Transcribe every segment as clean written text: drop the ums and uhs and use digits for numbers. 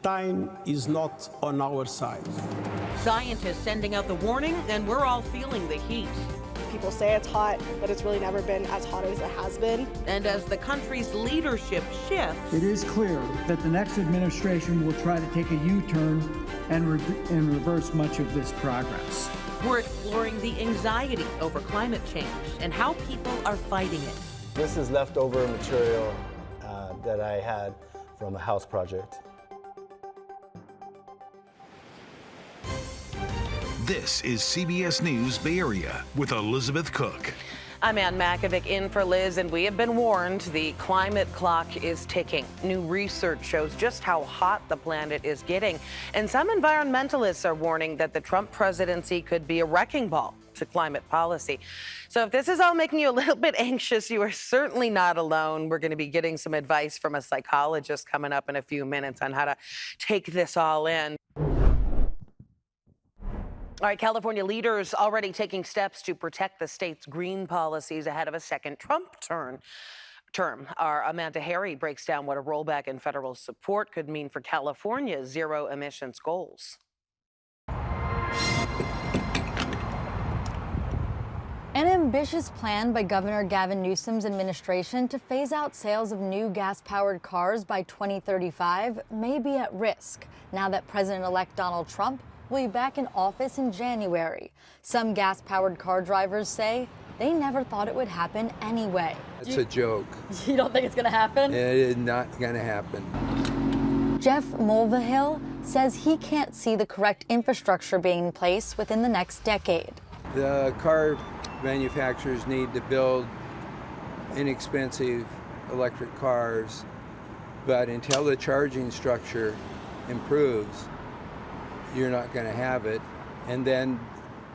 Time is not on our side. Scientists sending out the warning, and we're all feeling the heat. People say it's hot, but it's really never been as hot as it has been. And as the country's leadership shifts, it is clear that the next administration will try to take a U-turn and reverse much of this progress. We're exploring the anxiety over climate change and how people are fighting it. This is leftover material that I had from a house project. This is CBS News Bay Area with Elizabeth Cook. I'm Makovec in for Liz, and we have been warned the climate clock is ticking. New research shows just how hot the planet is getting, and some environmentalists are warning that the Trump presidency could be a wrecking ball to climate policy. So if this is all making you a little bit anxious, you are certainly not alone. We're going to be getting some advice from a psychologist coming up in a few minutes on how to take this all in. All right, California leaders already taking steps to protect the state's green policies ahead of a second Trump term. Our Amanda Harry breaks down what a rollback in federal support could mean for California's zero emissions goals. An ambitious plan by Governor Gavin Newsom's administration to phase out sales of new gas-powered cars by 2035 may be at risk now that President-elect Donald Trump will be back in office in January. Some gas-powered car drivers say they never thought it would happen anyway. It's a joke. You don't think it's going to happen? It is not going to happen. Jeff Mulvihill says he can't see the correct infrastructure being in place within the next decade. The car manufacturers need to build inexpensive electric cars, but until the charging structure improves, you're not going to have it. And then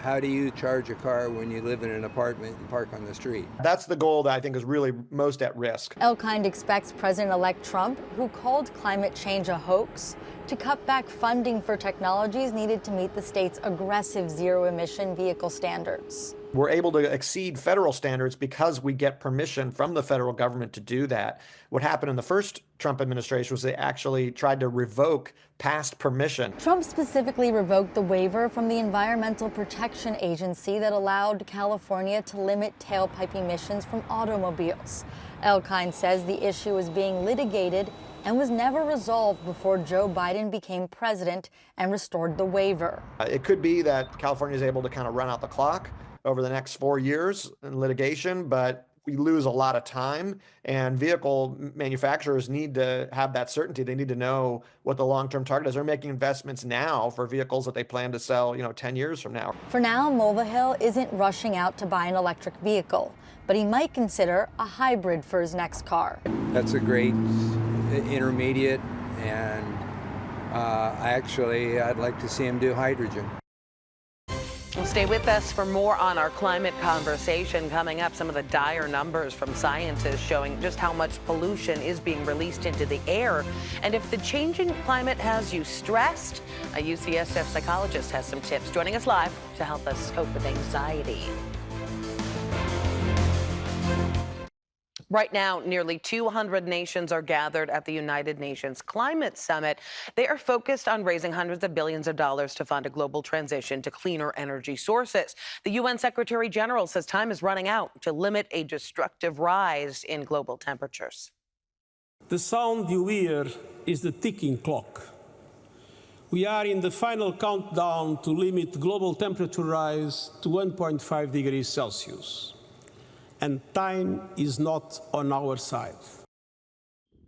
how do you charge a car when you live in an apartment and park on the street? That's the goal that I think is really most at risk. Elkind expects President-elect Trump, who called climate change a hoax, to cut back funding for technologies needed to meet the state's aggressive zero-emission vehicle standards. We're able to exceed federal standards because we get permission from the federal government to do that. What happened in the first Trump administration was they actually tried to revoke past permission. Trump specifically revoked the waiver from the Environmental Protection Agency that allowed California to limit tailpipe emissions from automobiles. Elkind says the issue is being litigated and was never resolved before Joe Biden became president and restored the waiver. It could be that California is able to kind of run out the clock over the next 4 years in litigation, but we lose a lot of time, and vehicle manufacturers need to have that certainty. They need to know what the long-term target is. They're making investments now for vehicles that they plan to sell, 10 years from now. For now, Mulvihill isn't rushing out to buy an electric vehicle, but he might consider a hybrid for his next car. That's a great intermediate, and I'd like to see him do hydrogen. Well, stay with us for more on our climate conversation. Coming up, some of the dire numbers from scientists showing just how much pollution is being released into the air. And if the changing climate has you stressed, a UCSF psychologist has some tips, joining us live to help us cope with anxiety. Right now, nearly 200 nations are gathered at the United Nations Climate Summit. They are focused on raising hundreds of billions of dollars to fund a global transition to cleaner energy sources. The UN Secretary General says time is running out to limit a destructive rise in global temperatures. The sound you hear is the ticking clock. We are in the final countdown to limit global temperature rise to 1.5 degrees Celsius. And time is not on our side.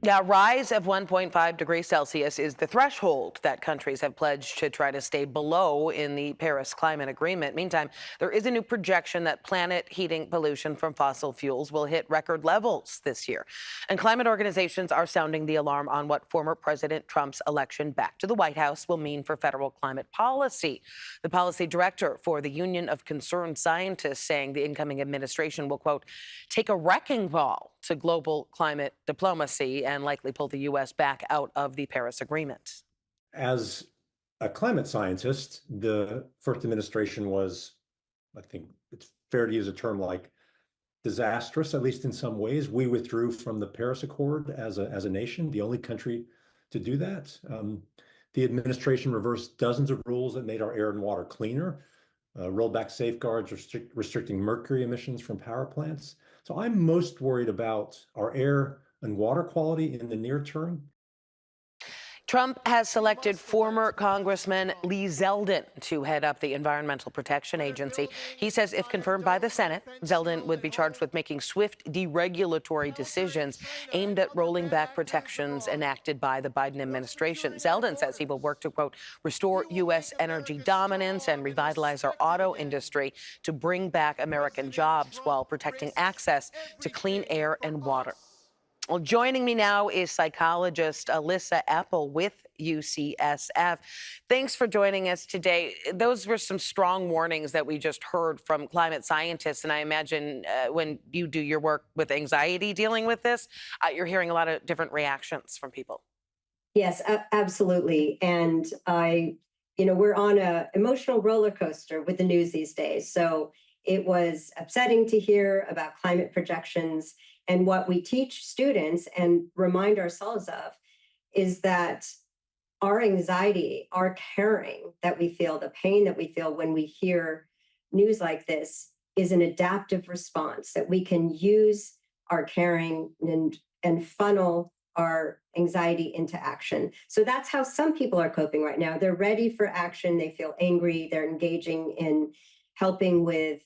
A rise of 1.5 degrees Celsius is the threshold that countries have pledged to try to stay below in the Paris Climate Agreement. Meantime, there is a new projection that planet heating pollution from fossil fuels will hit record levels this year. And climate organizations are sounding the alarm on what former President Trump's election back to the White House will mean for federal climate policy. The policy director for the Union of Concerned Scientists saying the incoming administration will, quote, take a wrecking ball to global climate diplomacy and likely pull the U.S. back out of the Paris Agreement. As a climate scientist, the first administration was, I think it's fair to use a term like disastrous, at least in some ways. We withdrew from the Paris Accord as a nation, the only country to do that. The administration reversed dozens of rules that made our air and water cleaner, rolled back safeguards restricting mercury emissions from power plants. So I'm most worried about our air and water quality in the near term. Trump has selected former Congressman Lee Zeldin to head up the Environmental Protection Agency. He says if confirmed by the Senate, Zeldin would be charged with making swift deregulatory decisions aimed at rolling back protections enacted by the Biden administration. Zeldin says he will work to, quote, restore U.S. energy dominance and revitalize our auto industry to bring back American jobs while protecting access to clean air and water. Well, joining me now is psychologist Alyssa Apple with UCSF. Thanks for joining us today. Those were some strong warnings that we just heard from climate scientists, and I imagine when you do your work with anxiety dealing with this, you're hearing a lot of different reactions from people. Yes, absolutely. And we're on an emotional roller coaster with the news these days. So it was upsetting to hear about climate projections. And what we teach students and remind ourselves of is that our anxiety, our caring that we feel, the pain that we feel when we hear news like this is an adaptive response that we can use our caring and funnel our anxiety into action. So that's how some people are coping right now. They're ready for action. They feel angry. They're engaging in helping with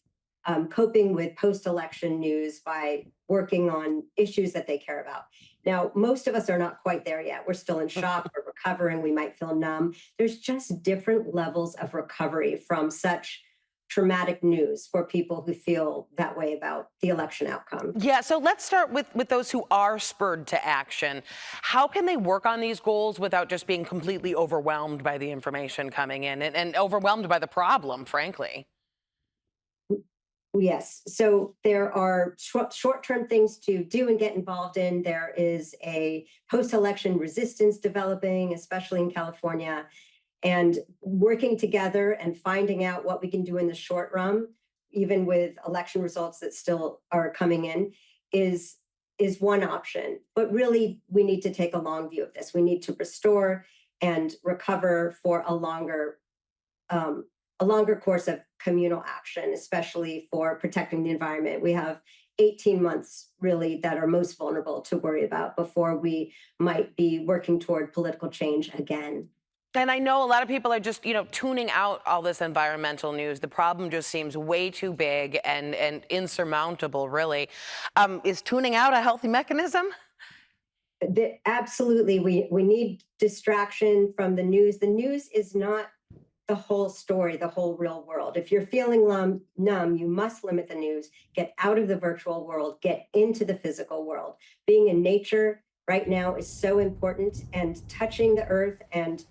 coping with post-election news by working on issues that they care about. Now, most of us are not quite there yet. We're still in shock, we're recovering, we might feel numb. There's just different levels of recovery from such traumatic news for people who feel that way about the election outcome. Yeah, so let's start with those who are spurred to action. How can they work on these goals without just being completely overwhelmed by the information coming in and overwhelmed by the problem, frankly? Yes. So there are short-term things to do and get involved in. There is a post-election resistance developing, especially in California, and working together and finding out what we can do in the short run, even with election results that still are coming in, is one option. But really, we need to take a long view of this. We need to restore and recover for a longer course of communal action, especially for protecting the environment. We have 18 months really that are most vulnerable to worry about before we might be working toward political change again. And I know a lot of people are just, tuning out all this environmental news. The problem just seems way too big and insurmountable, really. Is tuning out a healthy mechanism? Absolutely. We need distraction from the news. The news is not the whole story, the whole real world. If you're feeling numb, you must limit the news, get out of the virtual world, get into the physical world. Being in nature right now is so important, and touching the earth and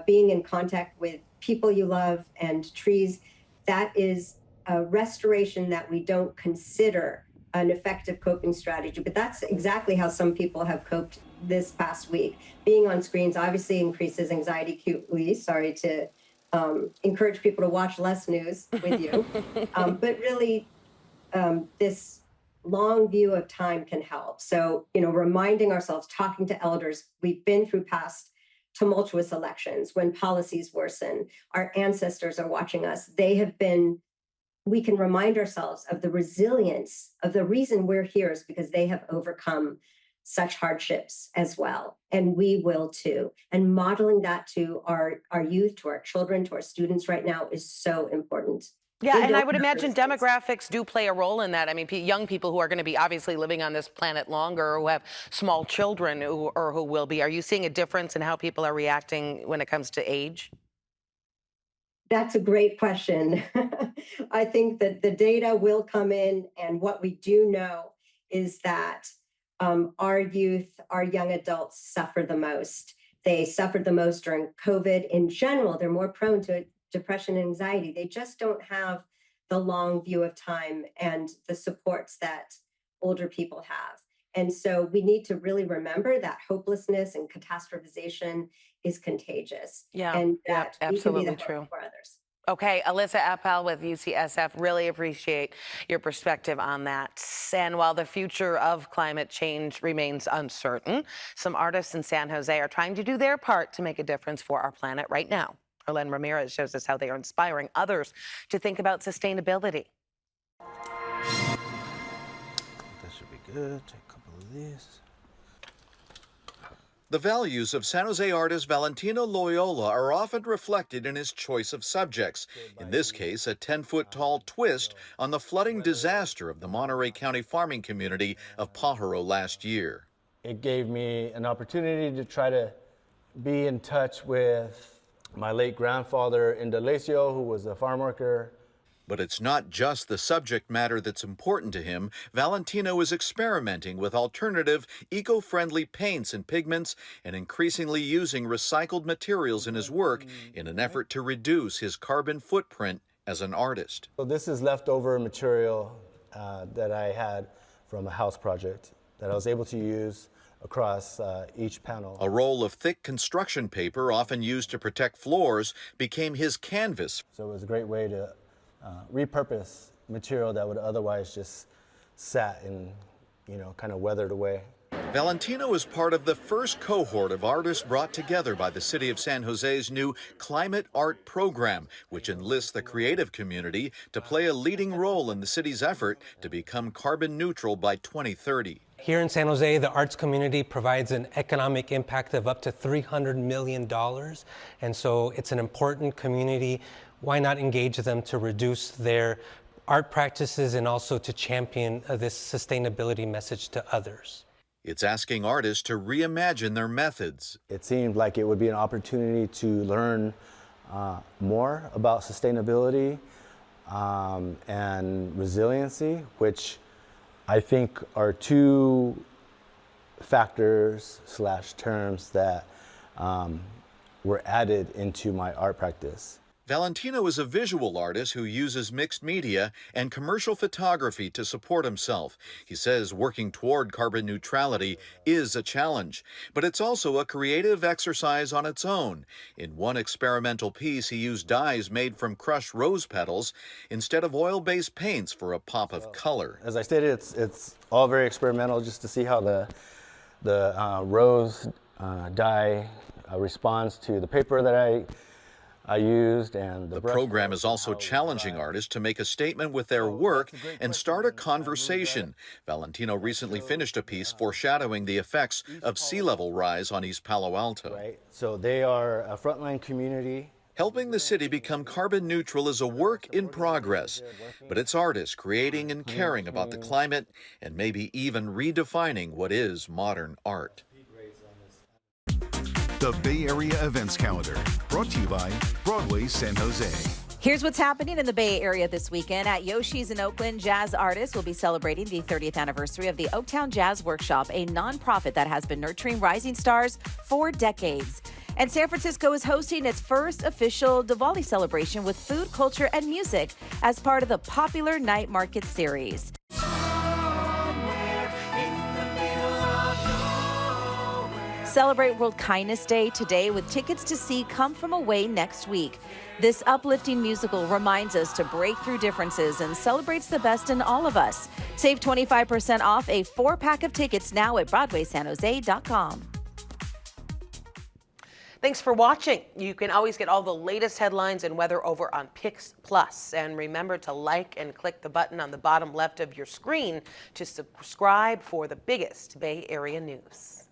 being in contact with people you love and trees, that is a restoration that we don't consider an effective coping strategy. But that's exactly how some people have coped this past week. Being on screens obviously increases anxiety acutely. Sorry to encourage people to watch less news with you. But really, this long view of time can help. So, reminding ourselves, talking to elders, we've been through past tumultuous elections when policies worsen. Our ancestors are watching us. We can remind ourselves of the resilience of the reason we're here is because they have overcome such hardships as well. And we will too. And modeling that to our youth, to our children, to our students right now is so important. Yeah, and I would imagine demographics do play a role in that. I mean, young people who are going to be obviously living on this planet longer, who have small children who will be. Are you seeing a difference in how people are reacting when it comes to age? That's a great question. I think that the data will come in, and what we do know is that our youth, our young adults suffer the most. They suffered the most during COVID. In general, they're more prone to depression and anxiety. They just don't have the long view of time and the supports that older people have. And so we need to really remember that hopelessness and catastrophization is contagious. Yeah, and that absolutely we can be the true. hope for others. Okay, Alyssa Appel with UCSF, really appreciate your perspective on that. And while the future of climate change remains uncertain, some artists in San Jose are trying to do their part to make a difference for our planet right now. Arlen Ramirez shows us how they are inspiring others to think about sustainability. That should be good. Take a couple of these. The values of San Jose artist Valentino Loyola are often reflected in his choice of subjects. In this case, a 10-foot-tall twist on the flooding disaster of the Monterey County farming community of Pajaro last year. It gave me an opportunity to try to be in touch with my late grandfather, Indalecio, who was a farm worker. But it's not just the subject matter that's important to him. Valentino is experimenting with alternative, eco-friendly paints and pigments and increasingly using recycled materials in his work in an effort to reduce his carbon footprint as an artist. So this is leftover material that I had from a house project that I was able to use across each panel. A roll of thick construction paper, often used to protect floors, became his canvas. So it was a great way to repurpose material that would otherwise just sat and, kind of weathered away. Valentino is part of the first cohort of artists brought together by the City of San Jose's new Climate Art program, which enlists the creative community to play a leading role in the city's effort to become carbon neutral by 2030. Here in San Jose, the arts community provides an economic impact of up to $300 million. And so it's an important community. Why not engage them to reduce their art practices and also to champion this sustainability message to others? It's asking artists to reimagine their methods. It seemed like it would be an opportunity to learn more about sustainability and resiliency, which I think are two factors / terms that were added into my art practice. Valentino is a visual artist who uses mixed media and commercial photography to support himself. He says working toward carbon neutrality is a challenge, but it's also a creative exercise on its own. In one experimental piece, he used dyes made from crushed rose petals instead of oil-based paints for a pop of color. As I stated, it's all very experimental, just to see how the rose dye responds to the paper that I used, and the program is also challenging artists to make a statement with their work and start a conversation. Valentino recently finished a piece foreshadowing the effects of sea level rise on East Palo Alto. Right. So they are a frontline community. Helping the city become carbon neutral is a work in progress, but it's artists creating and caring about the climate and maybe even redefining what is modern art. The Bay Area Events Calendar, brought to you by Broadway San Jose. Here's what's happening in the Bay Area this weekend. At Yoshi's in Oakland, jazz artists will be celebrating the 30th anniversary of the Oaktown Jazz Workshop, a nonprofit that has been nurturing rising stars for decades. And San Francisco is hosting its first official Diwali celebration with food, culture, and music as part of the popular Night Market series. Celebrate World Kindness Day today with tickets to see Come From Away next week. This uplifting musical reminds us to break through differences and celebrates the best in all of us. Save 25% off a 4-pack of tickets now at BroadwaySanJose.com. Thanks for watching. You can always get all the latest headlines and weather over on Pix Plus. And remember to like and click the button on the bottom left of your screen to subscribe for the biggest Bay Area news.